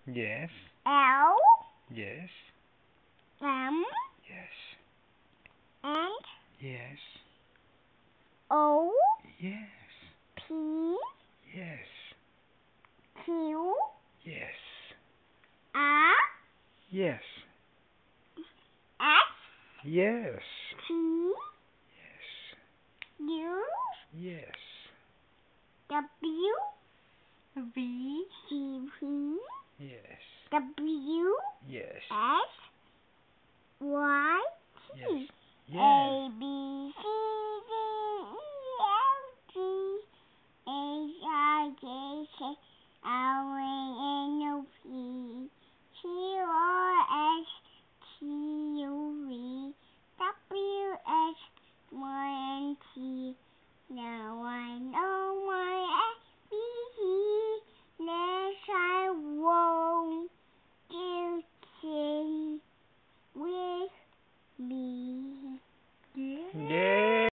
Yes. L, Yes. M, Yes. N, Yes. O, Yes. P, Yes. Q, Yes. R, Yes. S, Yes. T, Yes. U, Yes. W, V, C, P, Yes. W, Yes. S, Y, Yes. T, Yes. A, B, C, D, E, F, G, H, I, J, K, L,